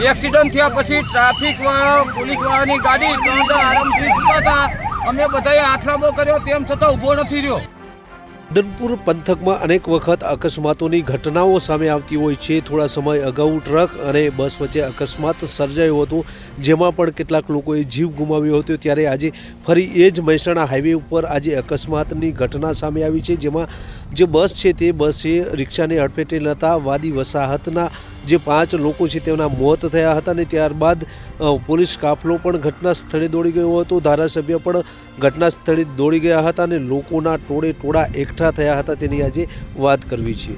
Accident थया पछी traffic वाळा पुलिस वाळानी गाड़ी 3 जण आरामथी जता હતા। અમે બધાએ આખલાબો કર્યો તેમ છતાં ઊભો નથી રહ્યો। રાધનપુર પંથકમાં અનેક વખત અકસ્માતોની ઘટનાઓ સામે આવતી હોય છે। થોડા સમય અગાઉ ટ્રક અને બસ વચ્ચે અકસ્માત સર્જાયો હતો, જેમાં પણ કેટલાક લોકોએ જીવ ગુમાવ્યો હતો। ત્યારે આજે ફરી એ જ મહેસાણા હાઈવે ઉપર આજે અકસ્માતની ઘટના સામે આવી છે, જેમાં જે બસ છે તે બસે રિક્ષાને અડફેટે લેતા વાદી વસાહતના જે 5 લોકો છે તેમના મોત થયા હતા અને ત્યારબાદ પોલીસ કાફલો પણ ઘટના સ્થળે દોડી ગયો હતો। ધારાસભ્ય પણ ઘટના સ્થળે દોડી ગયા હતા અને લોકોના ટોળા એકઠા થયા હતા, તેની આજે વાત કરવી છે।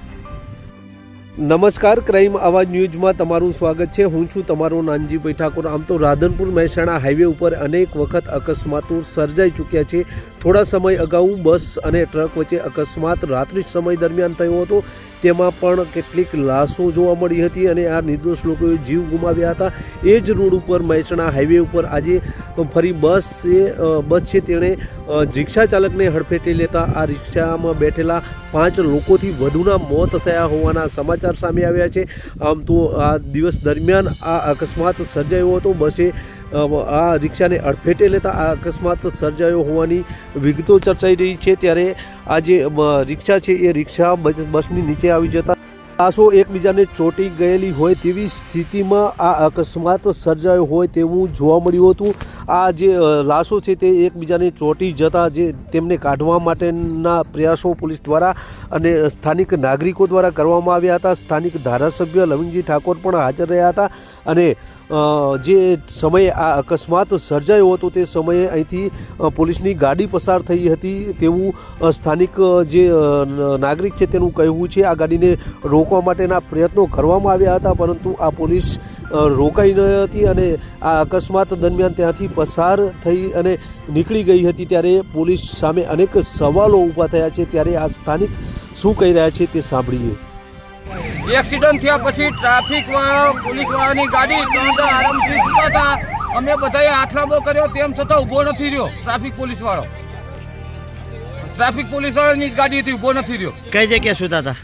નમસ્કાર, ક્રાઇમ આવાજ ન્યૂઝમાં તમારું સ્વાગત છે। હું છું તમારો નાનજીભાઈ ઠાકોર। આમ તો રાધનપુર મહેસાણા હાઈવે ઉપર અનેક વખત અકસ્માતો સર્જાઈ ચૂક્યા છે। થોડા સમય અગાઉ બસ અને ટ્રક વચ્ચે અકસ્માત રાત્રિ સમય દરમિયાન થયો હતો, તેમાં પણ કેટલીક લાશો જોવા મળી હતી અને આ નિર્દોષ લોકોએ જીવ ગુમાવ્યા હતા। એ જ રોડ ઉપર મહેસાણા હાઈવે ઉપર આજે ફરી બસ છે તેણે રિક્ષા ચાલકને હડફેટે લેતા આ રિક્ષામાં બેઠેલા 5 લોકોથી વધુના મોત થયા હોવાના સમાચાર સામે આવ્યા છે। આમ તો આ દિવસ દરમિયાન આ અકસ્માત સર્જાયો હતો। બસે આ રિક્ષાને અડફેટે લેતા આ અકસ્માત સર્જાયો હોવાની વિગતો ચર્ચાઈ રહી છે। ત્યારે આ જે રિક્ષા છે એ રિક્ષા બસની નીચે આવી જતા લાશો એકબીજાને ચોંટી ગયેલી હોય તેવી સ્થિતિમાં આ અકસ્માત સર્જાયો હોય તેવું જોવા મળ્યું હતું। આ જે લાશો છે તે એકબીજાને ચોંટી જતા જે તેમને કાઢવા માટેના પ્રયાસો પોલીસ દ્વારા અને સ્થાનિક નાગરિકો દ્વારા કરવામાં આવ્યા હતા। સ્થાનિક ધારાસભ્ય લવિંગજી ઠાકોર પણ હાજર રહ્યા હતા અને જે સમયે આ અકસ્માત સર્જાયો હતો તે સમયે અહીંથી પોલીસની ગાડી પસાર થઈ હતી તેવું સ્થાનિક જે નાગરિક છે તેનું કહેવું છે। આ ગાડીને રોકવા માટેના પ્રયત્નો કરવામાં આવ્યા હતા, પરંતુ આ પોલીસ રોકાઈ ન હતી અને આ અકસ્માત દરમિયાન ત્યાંથી પસાર થઈ અને નીકળી ગઈ હતી। ત્યારે પોલીસ સામે અનેક સવાલો ઊભા થયા છે। ત્યારે આ સ્થાનિક શું કહી રહ્યા છે તે સાંભળીએ। एक्सिडेंट थया पछी ट्राफिक वाळा पुलिस वाळानी गाड़ी 3 जण आरामथी जता હતા। અમે બધાએ આખલાબો કર્યો તેમ છતાં ઊભો નથી રહ્યો। ટ્રાફિક પોલીસ વાળાની ગાડી હતી, ઊભો નથી રહ્યો। કઈ જગ્યાએ સુતા હતા?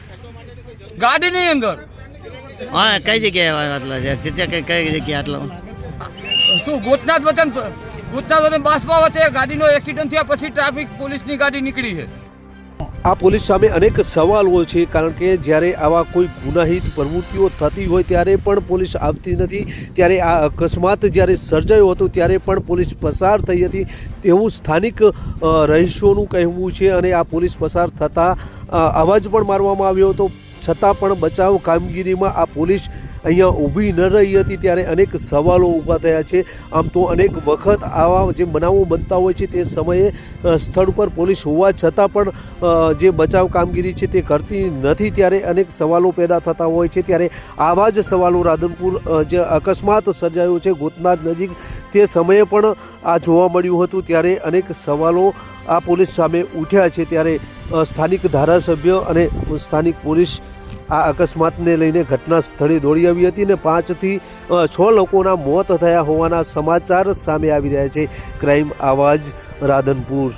ગાડીની અંદર। હા, કઈ જગ્યાએ આટલા કઈ જગ્યાએ આટલા શું ગોતનાથ વચન બાસપા વચ્ચે ગાડીનો એક્સિડન્ટ થયા પછી ટ્રાફિક પોલીસની ગાડી નીકળી છે। આ પોલીસ સામે અનેક સવાલો છે, કારણ કે જ્યારે આવા કોઈ ગુનાહિત પ્રવૃત્તિઓ થતી હોય ત્યારે પણ પોલીસ આવતી નથી। ત્યારે આ અકસ્માત જ્યારે સર્જાયો હતો ત્યારે પણ પોલીસ પસાર થઈ હતી તેવું સ્થાનિક રહીશોનું કહેવું છે અને આ પોલીસ પસાર થતાં અવાજ પણ મારવામાં આવ્યો હતો, છતાં પણ બચાવ કામગીરીમાં આ પોલીસ અહીંયા ઊભી ન રહી હતી। ત્યારે અનેક સવાલો ઊભા થયા છે। આમ તો અનેક વખત આવા જે બનાવો બનતા હોય છે તે સમયે સ્થળ પર પોલીસ હોવા છતાં પણ જે બચાવ કામગીરી છે તે કરતી નથી, ત્યારે અનેક સવાલો પેદા થતા હોય છે। ત્યારે આવા જ સવાલો રાધનપુર જે અકસ્માત સર્જાયો છે ગોતનાથ નજીક તે સમયે પણ આ જોવા મળ્યું હતું। ત્યારે અનેક સવાલો આ પોલીસ સામે ઉઠ્યા છે। ત્યારે સ્થાનિક ધારાસભ્ય અને સ્થાનિક પોલીસ આ અકસ્માતને લઈને ઘટના સ્થળે દોડી આવી હતી અને 5 થી 6 લોકોના મોત થયા હોવાના સમાચાર સામે આવી રહ્યા છે। ક્રાઇમ આવાજ રાધનપુર।